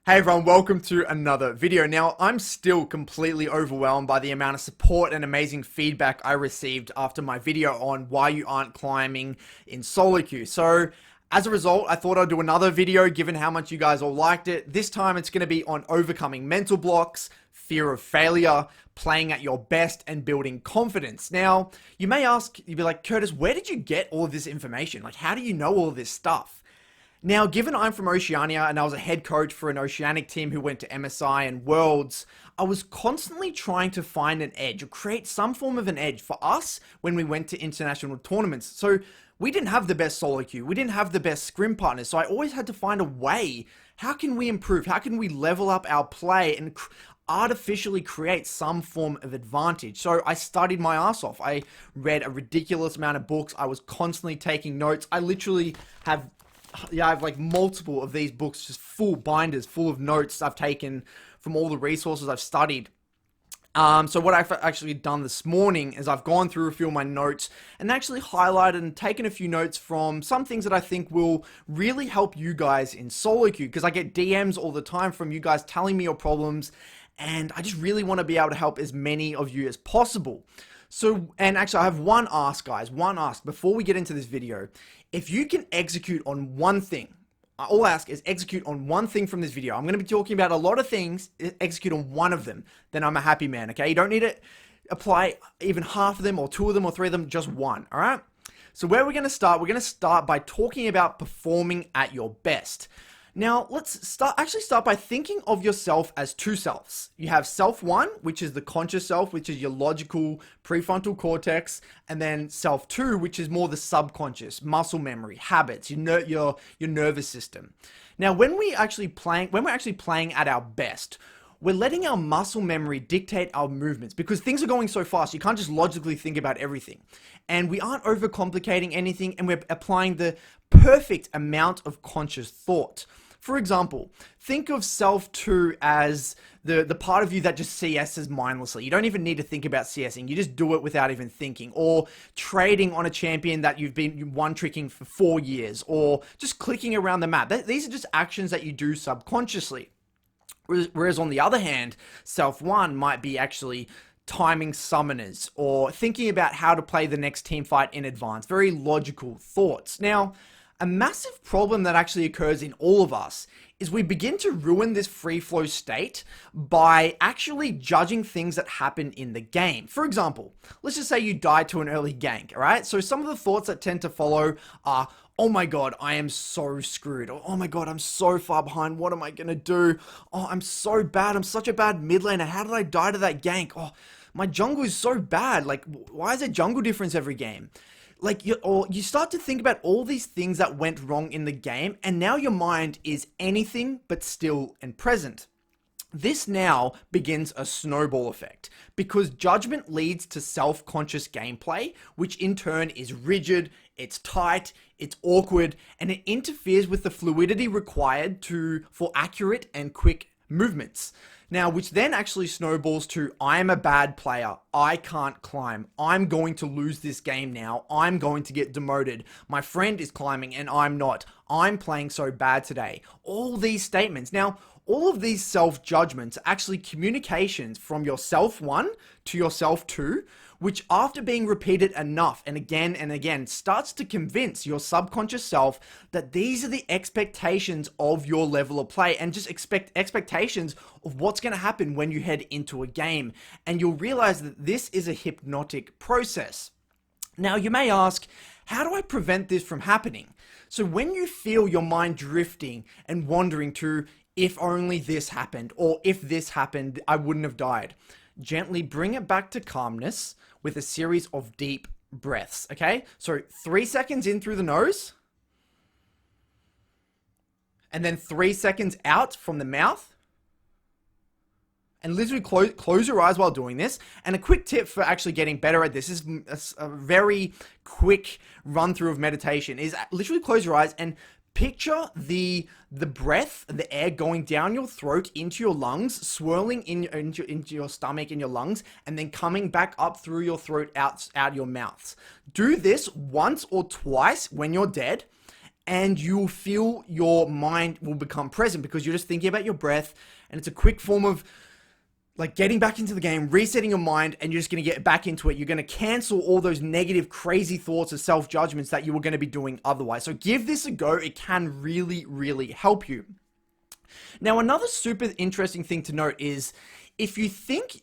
Hey everyone, welcome to another video. Now, I'm still completely overwhelmed by the amount of support and amazing feedback I received after my video on why you aren't climbing in solo queue. So, as a result, I thought I'd do another video given how much you guys all liked it. This time it's going to be on overcoming mental blocks, fear of failure, playing at your best, and building confidence. Now, you may ask, you'd be like, Curtis, where did you get all of this information? Like, how do you know all of this stuff? Now, given I'm from Oceania and I was a head coach for an Oceanic team who went to MSI and Worlds, I was constantly trying to find an edge or create some form of an edge for us when we went to international tournaments. So we didn't have the best solo queue. We didn't have the best scrim partners. So I always had to find a way. How can we improve? How can we level up our play and artificially create some form of advantage? So I studied my ass off. I read a ridiculous amount of books. I was constantly taking notes. I literally have I have like multiple of these books, just full binders full of notes I've taken from all the resources I've studied. So what I've actually done this morning is I've gone through a few of my notes and actually highlighted and taken a few notes from some things that I think will really help you guys in solo queue, because I get DMs all the time from you guys telling me your problems, and I just really want to be able to help as many of you as possible. So, and actually I have one ask, guys, one ask before we get into this video. If you can execute on one thing, all I ask is execute on one thing from this video. I'm going to be talking about a lot of things. Execute on one of them, then I'm a happy man, okay? You don't need to apply even half of them or two of them or three of them, just one, all right? So where we're going to start, we're going to start by talking about performing at your best. Now, let's start by thinking of yourself as two selves. You have self one, which is the conscious self, which is your logical prefrontal cortex, and then self two, which is more the subconscious, muscle memory, habits, your nervous system. Now, when we're actually playing at our best, we're letting our muscle memory dictate our movements because things are going so fast. You can't just logically think about everything. And we aren't overcomplicating anything, and we're applying the perfect amount of conscious thought. For example, think of self 2 as the part of you that just CSs mindlessly. You don't even need to think about CSing. You just do it without even thinking. Or trading on a champion that you've been one-tricking for 4 years. Or just clicking around the map. These are just actions that you do subconsciously. Whereas on the other hand, self 1 might be actually timing summoners or thinking about how to play the next team fight in advance. Very logical thoughts. Now, a massive problem that actually occurs in all of us is we begin to ruin this free flow state by actually judging things that happen in the game. For example, let's just say you die to an early gank, all right? So some of the thoughts that tend to follow are, oh my god, I am so screwed. Or, oh my god, I'm so far behind. What am I going to do? Oh, I'm so bad. I'm such a bad mid laner. How did I die to that gank? Oh, my jungle is so bad. Like, why is there jungle difference every game? Like, you start to think about all these things that went wrong in the game, and now your mind is anything but still and present. This now begins a snowball effect, because judgment leads to self-conscious gameplay, which in turn is rigid, it's tight, it's awkward, and it interferes with the fluidity required for accurate and quick movements. Now, which then actually snowballs to, I am a bad player, I can't climb, I'm going to lose this game now, I'm going to get demoted, my friend is climbing and I'm not, I'm playing so bad today. All these statements. Now, all of these self-judgments are actually communications from your self 1 to your self 2, which after being repeated enough and again, starts to convince your subconscious self that these are the expectations of your level of play, and just expectations of what's going to happen when you head into a game. And you'll realize that this is a hypnotic process. Now, you may ask, how do I prevent this from happening? So when you feel your mind drifting and wandering to, if only this happened, or if this happened, I wouldn't have died, gently bring it back to calmness with a series of deep breaths, okay? So 3 seconds in through the nose, and then 3 seconds out from the mouth, and literally close your eyes while doing this. And a quick tip for actually getting better at this is a very quick run through of meditation, is literally close your eyes and picture the breath, the air going down your throat into your lungs, swirling into your stomach and your lungs, and then coming back up through your throat out your mouths. Do this once or twice when you're dead, and you'll feel your mind will become present because you're just thinking about your breath, and it's a quick form of like getting back into the game, resetting your mind, and you're just going to get back into it. You're going to cancel all those negative, crazy thoughts or self-judgments that you were going to be doing otherwise. So give this a go. It can really, really help you. Now, another super interesting thing to note is if you think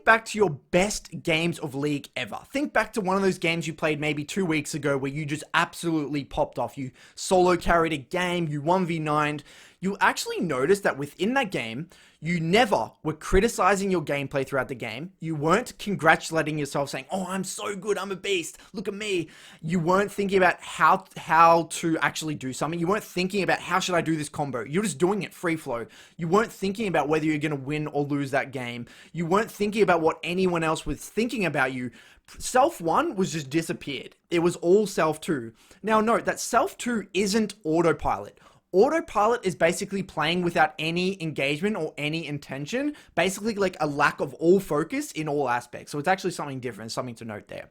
back to your best games of League ever. Think back to one of those games you played maybe 2 weeks ago where you just absolutely popped off. You solo carried a game, you 1v9'd. You'll actually notice that within that game, you never were criticizing your gameplay throughout the game. You weren't congratulating yourself saying, oh, I'm so good, I'm a beast, look at me. You weren't thinking about how to actually do something. You weren't thinking about how should I do this combo. You're just doing it free flow. You weren't thinking about whether you're going to win or lose that game. You weren't thinking about what anyone else was thinking about you. Self 1 was just disappeared. It was all self 2. Now note that self 2 isn't autopilot. Autopilot is basically playing without any engagement or any intention, basically like a lack of all focus in all aspects. So it's actually something different, something to note there.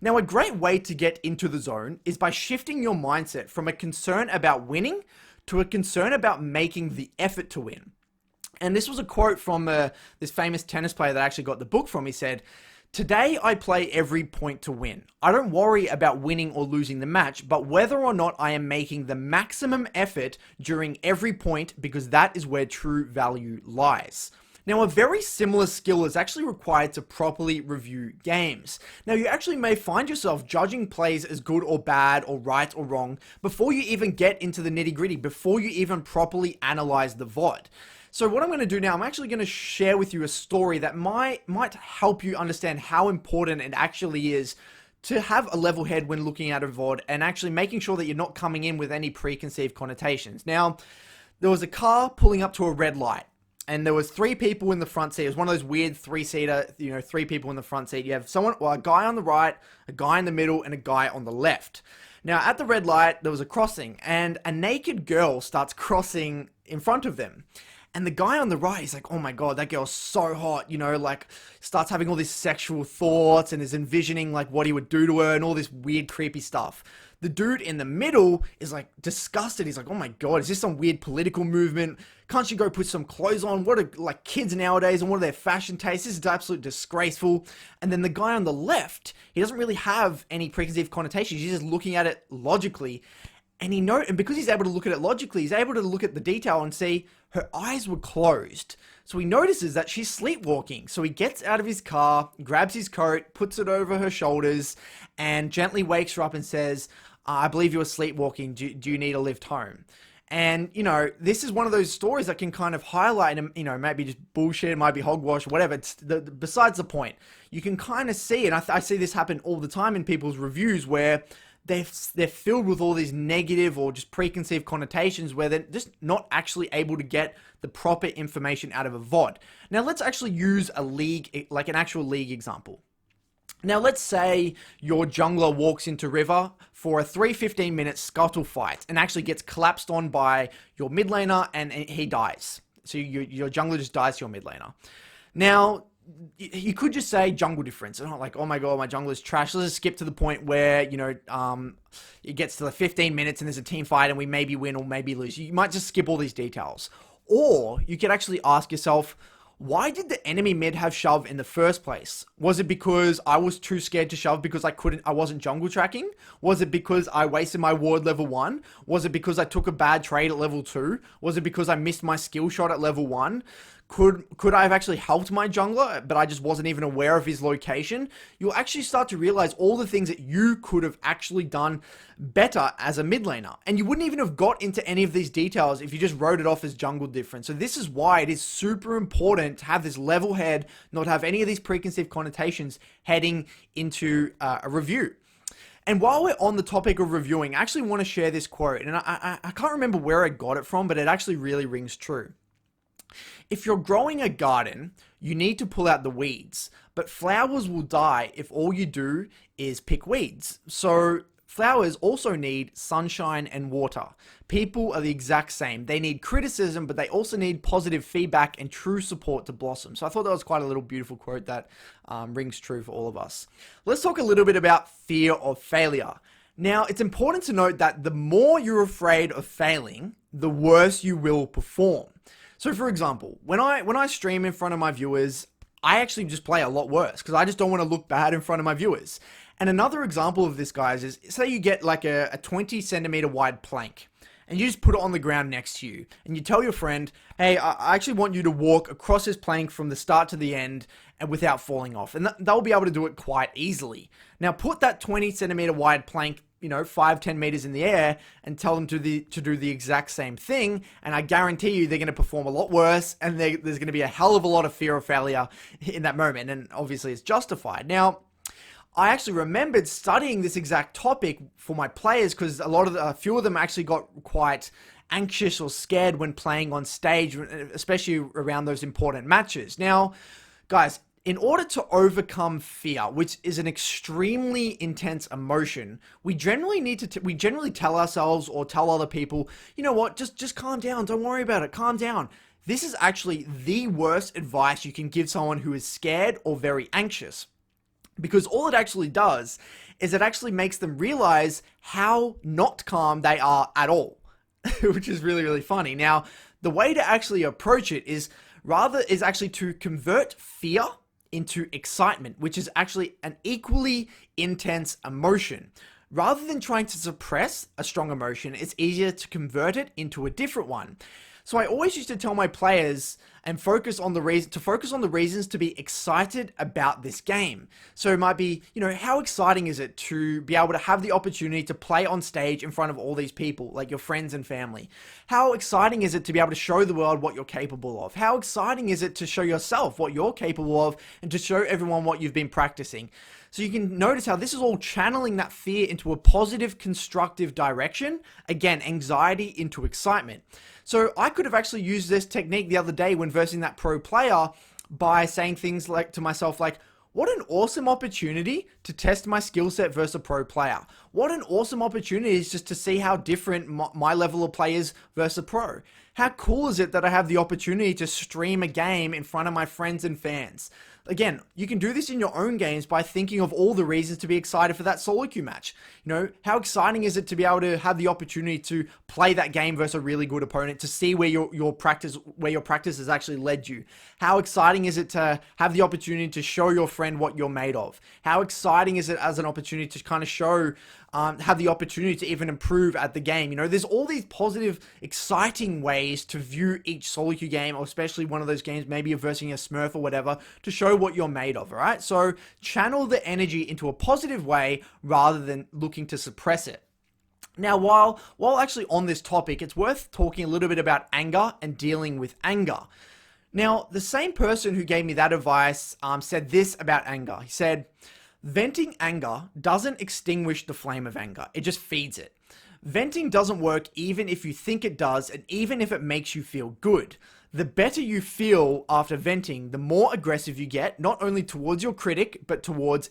Now, a great way to get into the zone is by shifting your mindset from a concern about winning to a concern about making the effort to win. And this was a quote from this famous tennis player that I actually got the book from. He said, "Today I play every point to win. I don't worry about winning or losing the match, but whether or not I am making the maximum effort during every point because that is where true value lies." Now, a very similar skill is actually required to properly review games. Now, you actually may find yourself judging plays as good or bad or right or wrong before you even get into the nitty-gritty, before you even properly analyze the VOD. So what I'm going to do now, I'm actually going to share with you a story that might help you understand how important it actually is to have a level head when looking at a VOD and actually making sure that you're not coming in with any preconceived connotations. Now, there was a car pulling up to a red light, and there was 3 people in the front seat. It was one of those weird 3-seater, 3 people in the front seat. You have a guy on the right, a guy in the middle, and a guy on the left. Now, at the red light, there was a crossing, and a naked girl starts crossing in front of them. And the guy on the right, he's like, oh my God, that girl's so hot, starts having all these sexual thoughts and is envisioning like what he would do to her and all this weird, creepy stuff. The dude in the middle is like disgusted. He's like, oh my God, is this some weird political movement? Can't you go put some clothes on? What are like kids nowadays and what are their fashion tastes? This is absolutely disgraceful. And then the guy on the left, he doesn't really have any preconceived connotations. He's just looking at it logically. And because he's able to look at it logically, he's able to look at the detail and see her eyes were closed. So he notices that she's sleepwalking. So he gets out of his car, grabs his coat, puts it over her shoulders, and gently wakes her up and says, I believe you were sleepwalking. Do you need a lift home? And, this is one of those stories that can kind of highlight, maybe just bullshit, it might be hogwash, whatever. It's besides the point. You can kind of see, and I see this happen all the time in people's reviews where they're filled with all these negative or just preconceived connotations where they're just not actually able to get the proper information out of a VOD. Now, let's actually use a league, like an actual league example. Now, let's say your jungler walks into river for a 3-15-minute scuttle fight and actually gets collapsed on by your mid laner and he dies. So your jungler just dies to your mid laner. Now, you could just say jungle difference. And not like, oh my God, my jungler's trash. Let's just skip to the point where, it gets to the 15 minutes and there's a team fight and we maybe win or maybe lose. You might just skip all these details. Or you could actually ask yourself, why did the enemy mid have shove in the first place? Was it because I was too scared to shove because I wasn't jungle tracking? Was it because I wasted my ward level 1? Was it because I took a bad trade at level 2? Was it because I missed my skill shot at level 1? Could I have actually helped my jungler, but I just wasn't even aware of his location? You'll actually start to realize all the things that you could have actually done better as a mid laner. And you wouldn't even have got into any of these details if you just wrote it off as jungle difference. So this is why it is super important to have this level head, not have any of these preconceived connotations heading into a review. And while we're on the topic of reviewing, I actually want to share this quote. And I can't remember where I got it from, but it actually really rings true. If you're growing a garden, you need to pull out the weeds, but flowers will die if all you do is pick weeds. So flowers also need sunshine and water. People are the exact same. They need criticism, but they also need positive feedback and true support to blossom. So I thought that was quite a little beautiful quote that rings true for all of us. Let's talk a little bit about fear of failure. Now, it's important to note that the more you're afraid of failing, the worse you will perform. So, for example, when I stream in front of my viewers, I actually just play a lot worse because I just don't want to look bad in front of my viewers. And another example of this, guys, is say you get like a 20 centimeter wide plank and you just put it on the ground next to you and you tell your friend, hey, I actually want you to walk across this plank from the start to the end and without falling off. And they'll be able to do it quite easily. Now put that 20 centimeter wide plank, 5-10 meters in the air and tell them to do the exact same thing, and I guarantee you they're going to perform a lot worse, and there's going to be a hell of a lot of fear of failure in that moment, and obviously it's justified. Now, I actually remembered studying this exact topic for my players because a few of them actually got quite anxious or scared when playing on stage, especially around those important matches. Now, guys, in order to overcome fear, which is an extremely intense emotion, we generally tell ourselves or tell other people, you know what, just calm down, don't worry about it, calm down. This is actually the worst advice you can give someone who is scared or very anxious. Because all it actually does is it actually makes them realize how not calm they are at all, which is really, really funny. Now, the way to actually approach it is actually to convert fear into excitement, which is actually an equally intense emotion. Rather than trying to suppress a strong emotion, it's easier to convert it into a different one. So I always used to tell my players and focus on the reasons to be excited about this game. So it might be, how exciting is it to be able to have the opportunity to play on stage in front of all these people, like your friends and family? How exciting is it to be able to show the world what you're capable of? How exciting is it to show yourself what you're capable of and to show everyone what you've been practicing? So you can notice how this is all channeling that fear into a positive, constructive direction. Again, anxiety into excitement. So I could have actually used this technique the other day when versing that pro player by saying things like to myself like, what an awesome opportunity to test my skill set versus a pro player. What an awesome opportunity is just to see how different my level of play is versus a pro. How cool is it that I have the opportunity to stream a game in front of my friends and fans? Again, you can do this in your own games by thinking of all the reasons to be excited for that solo queue match. How exciting is it to be able to have the opportunity to play that game versus a really good opponent, to see where your practice has actually led you? How exciting is it to have the opportunity to show your friend what you're made of? How exciting is it as an opportunity to kind of show, have the opportunity to even improve at the game? There's all these positive, exciting ways to view each solo queue game, or especially one of those games, maybe you're versing a Smurf or whatever, to show what you're made of, all right? So channel the energy into a positive way rather than looking to suppress it. Now, while actually on this topic, it's worth talking a little bit about anger and dealing with anger. Now, the same person who gave me that advice said this about anger. He said, venting anger doesn't extinguish the flame of anger. It just feeds it. Venting doesn't work even if you think it does, and even if it makes you feel good. The better you feel after venting, the more aggressive you get, not only towards your critic, but towards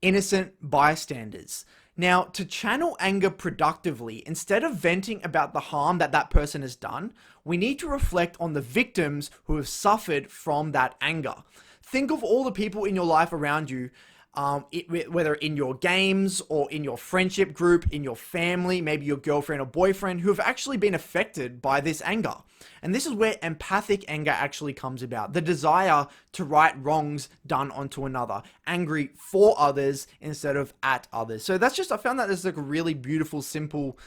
innocent bystanders. Now, to channel anger productively, instead of venting about the harm that person has done, we need to reflect on the victims who have suffered from that anger. Think of all the people in your life around you, whether in your games or in your friendship group, in your family, maybe your girlfriend or boyfriend, who have actually been affected by this anger. And this is where empathic anger actually comes about. The desire to right wrongs done onto another. Angry for others instead of at others. So I found that there's like a really beautiful, simple,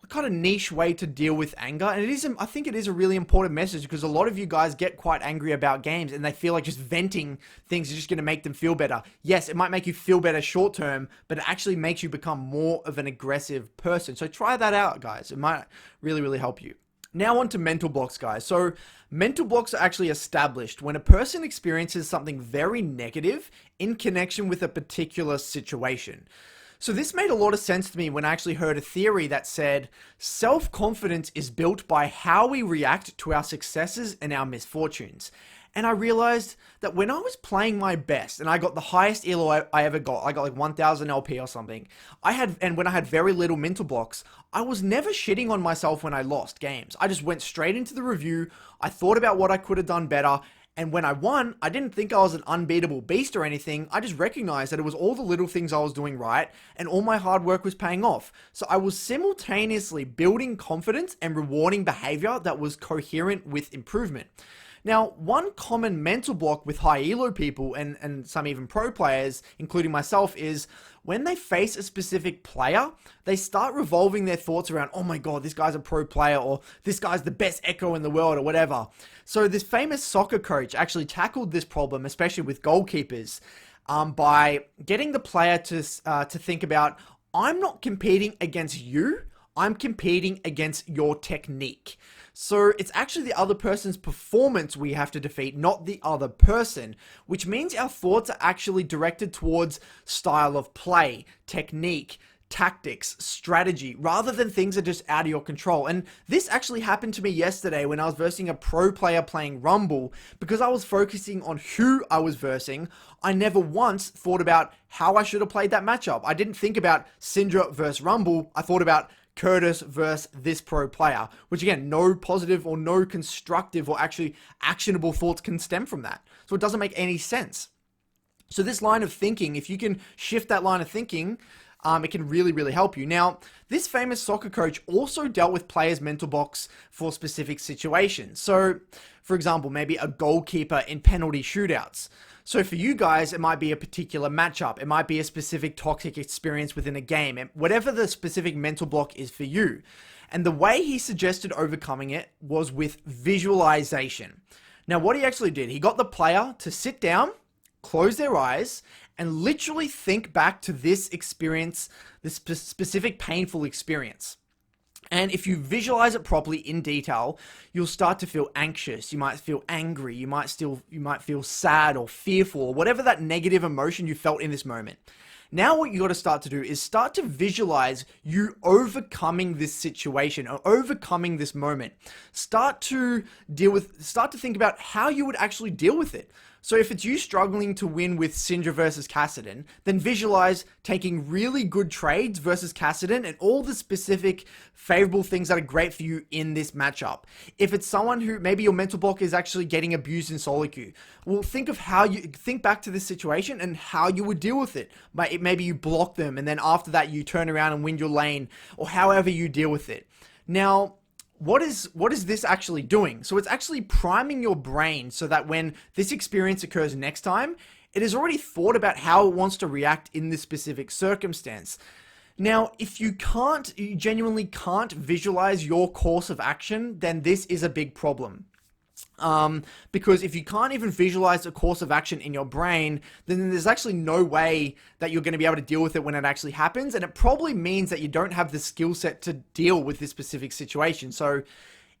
kind of niche way to deal with anger, and I think it is a really important message because a lot of you guys get quite angry about games and they feel like just venting things is just going to make them feel better. Yes, it might make you feel better short term, but it actually makes you become more of an aggressive person. So try that out, guys. It might really, really help you. Now on to mental blocks, guys. So mental blocks are actually established when a person experiences something very negative in connection with a particular situation. So this made a lot of sense to me when I actually heard a theory that said self-confidence is built by how we react to our successes and our misfortunes. And I realized that when I was playing my best and I got the highest elo I ever got, I got like 1000 LP or something, when I had very little mental blocks, I was never shitting on myself when I lost games. I just went straight into the review. I thought about what I could have done better, And when I won, I didn't think I was an unbeatable beast or anything. I just recognized that it was all the little things I was doing right and all my hard work was paying off. So I was simultaneously building confidence and rewarding behavior that was coherent with improvement. Now, one common mental block with high elo people and some even pro players, including myself, is when they face a specific player, they start revolving their thoughts around, oh my God, this guy's a pro player, or this guy's the best echo in the world, or whatever. So this famous soccer coach actually tackled this problem, especially with goalkeepers, by getting the player to think about, I'm not competing against you, I'm competing against your technique. So it's actually the other person's performance we have to defeat, not the other person, which means our thoughts are actually directed towards style of play, technique, tactics, strategy, rather than things that are just out of your control. And this actually happened to me yesterday when I was versing a pro player playing Rumble. Because I was focusing on who I was versing, I never once thought about how I should have played that matchup. I didn't think about Syndra versus Rumble. I thought about Curtis versus this pro player, which again, no positive or no constructive or actually actionable thoughts can stem from that. So it doesn't make any sense. So this line of thinking, if you can shift that line of thinking, it can really, really help you. Now, this famous soccer coach also dealt with players' mental blocks for specific situations. So, for example, maybe a goalkeeper in penalty shootouts. So for you guys, it might be a particular matchup. It might be a specific toxic experience within a game, and whatever the specific mental block is for you. And the way he suggested overcoming it was with visualization. Now, what he actually did, he got the player to sit down, close their eyes, and literally think back to this experience, this specific painful experience. And if you visualize it properly in detail, you'll start to feel anxious. You might feel angry. You might feel sad or fearful, or whatever that negative emotion you felt in this moment. Now what you got to start to do is start to visualize you overcoming this situation or overcoming this moment. Start to think about how you would actually deal with it. So if it's you struggling to win with Syndra versus Kassadin, then visualize taking really good trades versus Kassadin and all the specific favorable things that are great for you in this matchup. If it's someone who maybe your mental block is actually getting abused in solo queue, well, think back to this situation and how you would deal with it. Maybe you block them and then after that you turn around and win your lane, or however you deal with it. Now, what is this actually doing? So it's actually priming your brain so that when this experience occurs next time, it has already thought about how it wants to react in this specific circumstance. Now, if you genuinely can't visualize your course of action, then this is a big problem. Because if you can't even visualize a course of action in your brain, then there's actually no way that you're going to be able to deal with it when it actually happens. And it probably means that you don't have the skill set to deal with this specific situation. So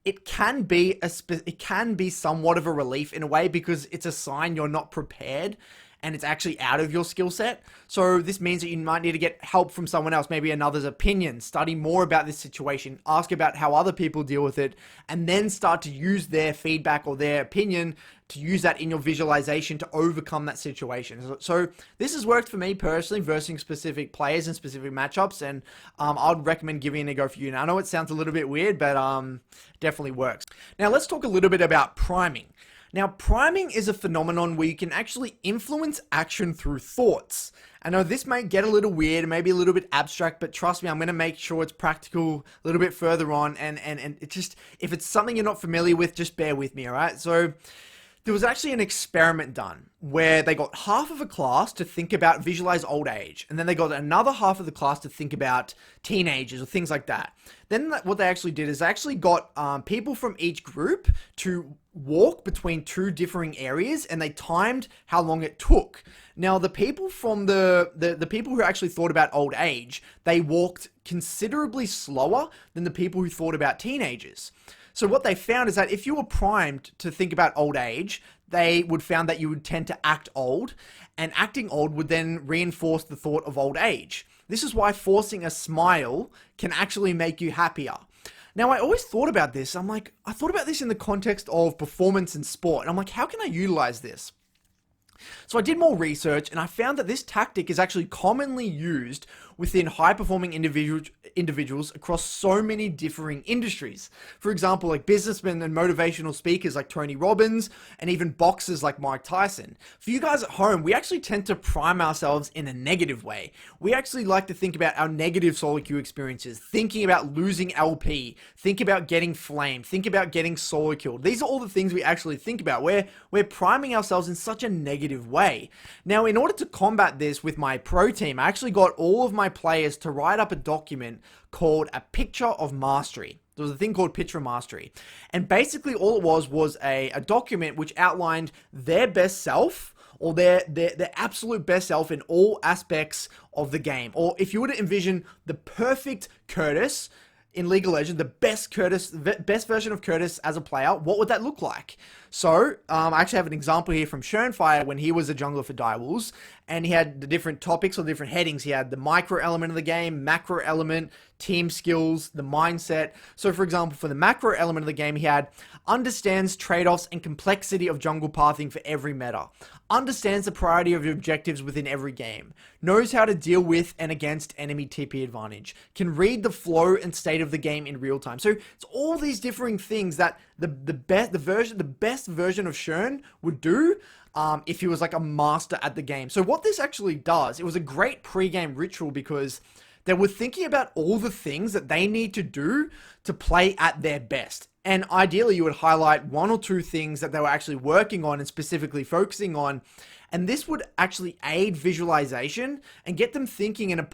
it can be somewhat of a relief in a way, because it's a sign you're not prepared and it's actually out of your skill set. So this means that you might need to get help from someone else, maybe another's opinion, study more about this situation, ask about how other people deal with it, and then start to use their feedback or their opinion to use that in your visualization to overcome that situation. So this has worked for me personally, versing specific players and specific matchups, and I'd recommend giving it a go for you. Now, I know it sounds a little bit weird, but definitely works. Now, let's talk a little bit about priming. Now, priming is a phenomenon where you can actually influence action through thoughts. I know this may get a little weird, maybe a little bit abstract, but trust me, I'm going to make sure it's practical a little bit further on. And it just, if it's something you're not familiar with, just bear with me, all right? So there was actually an experiment done where they got half of a class to visualize old age. And then they got another half of the class to think about teenagers or things like that. Then what they actually did is they actually got people from each group to walk between two differing areas, and they timed how long it took. Now, the people from the people who actually thought about old age, they walked considerably slower than the people who thought about teenagers. So what they found is that if you were primed to think about old age, they would found that you would tend to act old, and acting old would then reinforce the thought of old age. This is why forcing a smile can actually make you happier. Now, I always thought about this. I thought about this in the context of performance in sport. And I'm like, how can I utilize this? So I did more research and I found that this tactic is actually commonly used within high-performing individuals across so many differing industries. For example, like businessmen and motivational speakers like Tony Robbins, and even boxers like Mike Tyson. For you guys at home, we actually tend to prime ourselves in a negative way. We actually like to think about our negative solo queue experiences, thinking about losing LP, think about getting flamed, think about getting solo killed. These are all the things we actually think about. We're priming ourselves in such a negative way. Now, in order to combat this with my pro team, I actually got all of my players to write up a document called a picture of mastery. There was a thing called Picture of Mastery. And basically all it was a document which outlined their best self, or their absolute best self in all aspects of the game. Or if you were to envision the perfect Curtis in League of Legends, the best version of Curtis as a player, what would that look like? So, I actually have an example here from Schernfire when he was a jungler for Direwolves, and he had the different topics or different headings. He had the micro element of the game, macro element, team skills, the mindset. So, for example, for the macro element of the game, he had understands trade-offs and complexity of jungle pathing for every meta, understands the priority of your objectives within every game, knows how to deal with and against enemy TP advantage, can read the flow and state of the game in real time. So it's all these differing things that the best version of Shern would do if he was like a master at the game. So what this actually does, it was a great pre-game ritual because they were thinking about all the things that they need to do to play at their best. And ideally, you would highlight one or two things that they were actually working on and specifically focusing on. And this would actually aid visualization and get them thinking in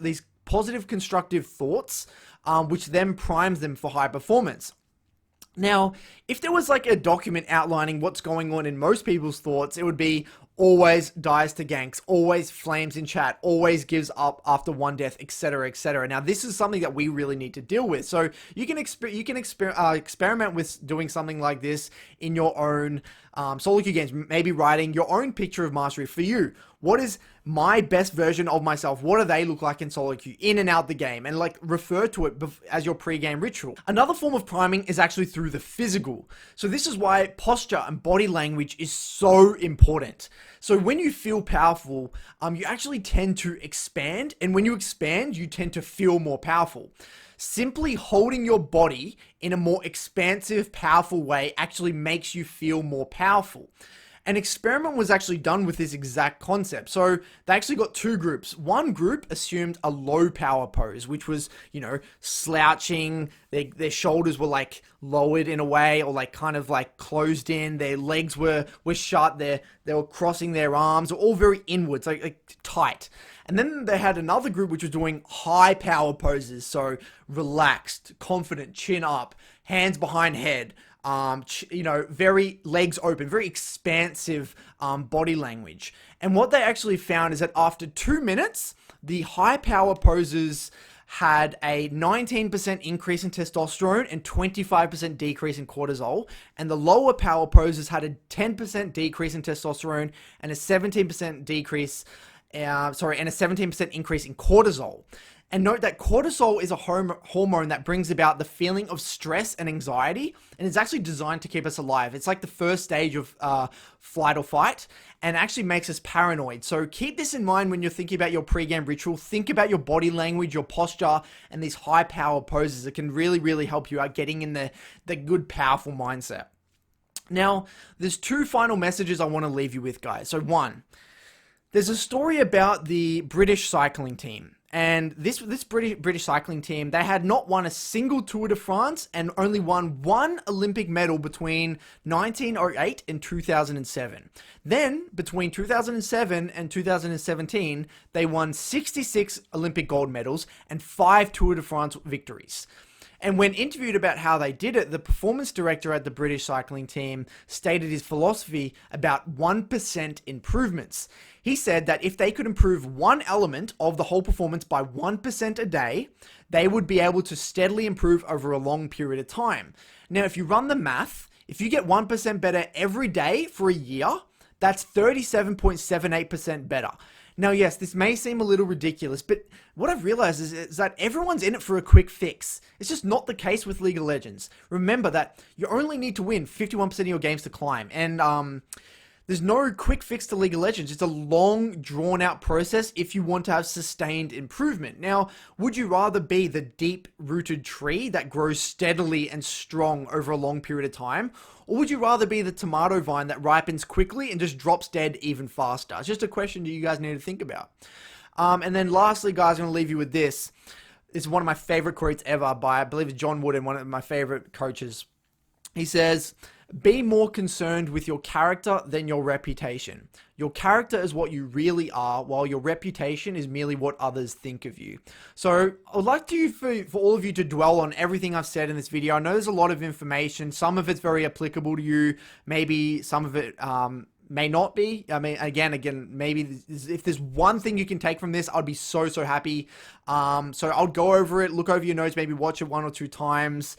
these positive, constructive thoughts, which then primes them for high performance. Now, if there was like a document outlining what's going on in most people's thoughts, it would be always dies to ganks, always flames in chat, always gives up after one death, etc., etc. Now, this is something that we really need to deal with. So you can experiment with doing something like this in your own solo queue games. Maybe writing your own picture of mastery for you. What is my best version of myself? What do they look like in solo queue, in and out the game? And like refer to it as your pre-game ritual. Another form of priming is actually through the physical. So this is why posture and body language is so important. So when you feel powerful, you actually tend to expand. And when you expand, you tend to feel more powerful. Simply holding your body in a more expansive, powerful way actually makes you feel more powerful. An experiment was actually done with this exact concept. So they actually got two groups. One group assumed a low power pose, which was, slouching. Their shoulders were like lowered in a way, or like kind of like closed in. Their legs were shut. They were crossing their arms, all very inwards, like tight. And then they had another group which was doing high power poses. So relaxed, confident, chin up, hands behind head. Very legs open, very expansive body language. And what they actually found is that after 2 minutes, the high power poses had a 19% increase in testosterone and 25% decrease in cortisol. And the lower power poses had a 10% decrease in testosterone and a 17% increase in cortisol. And note that cortisol is a hormone that brings about the feeling of stress and anxiety, and it's actually designed to keep us alive. It's like the first stage of flight or fight, and actually makes us paranoid. So keep this in mind when you're thinking about your pre-game ritual. Think about your body language, your posture, and these high power poses that can really, really help you out getting in the good, powerful mindset. Now, there's two final messages I want to leave you with, guys. So one, there's a story about the British cycling team. And this British cycling team, they had not won a single Tour de France and only won one Olympic medal between 1908 and 2007. Then, between 2007 and 2017, they won 66 Olympic gold medals and 5 Tour de France victories. And when interviewed about how they did it, the performance director at the British cycling team stated his philosophy about 1% improvements. He said that if they could improve one element of the whole performance by 1% a day, they would be able to steadily improve over a long period of time. Now, if you run the math, if you get 1% better every day for a year, that's 37.78% better. Now, yes, this may seem a little ridiculous, but what I've realized is that everyone's in it for a quick fix. It's just not the case with League of Legends. Remember that you only need to win 51% of your games to climb. And There's no quick fix to League of Legends. It's a long, drawn out process if you want to have sustained improvement. Now, would you rather be the deep rooted tree that grows steadily and strong over a long period of time? Or would you rather be the tomato vine that ripens quickly and just drops dead even faster? It's just a question that you guys need to think about. And then lastly, guys, I'm going to leave you with this. It's one of my favorite quotes ever by, I believe it's John Wooden, one of my favorite coaches. He says, be more concerned with your character than your reputation. Your character is what you really are, while your reputation is merely what others think of you. So I would like for all of you to dwell on everything I've said in this video. I know there's a lot of information. Some of it's very applicable to you. Maybe some of it may not be. I mean, again, maybe if there's one thing you can take from this, I'd be so happy. So I'll go over it, look over your notes, maybe watch it 1 or 2 times.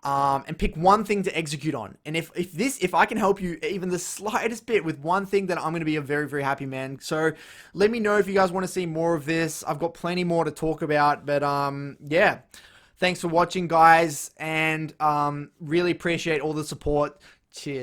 And pick one thing to execute on. And if I can help you even the slightest bit with one thing, then I'm going to be a very happy man. So let me know if you guys want to see more of this. I've got plenty more to talk about, but yeah, thanks for watching, guys, and really appreciate all the support. Cheers.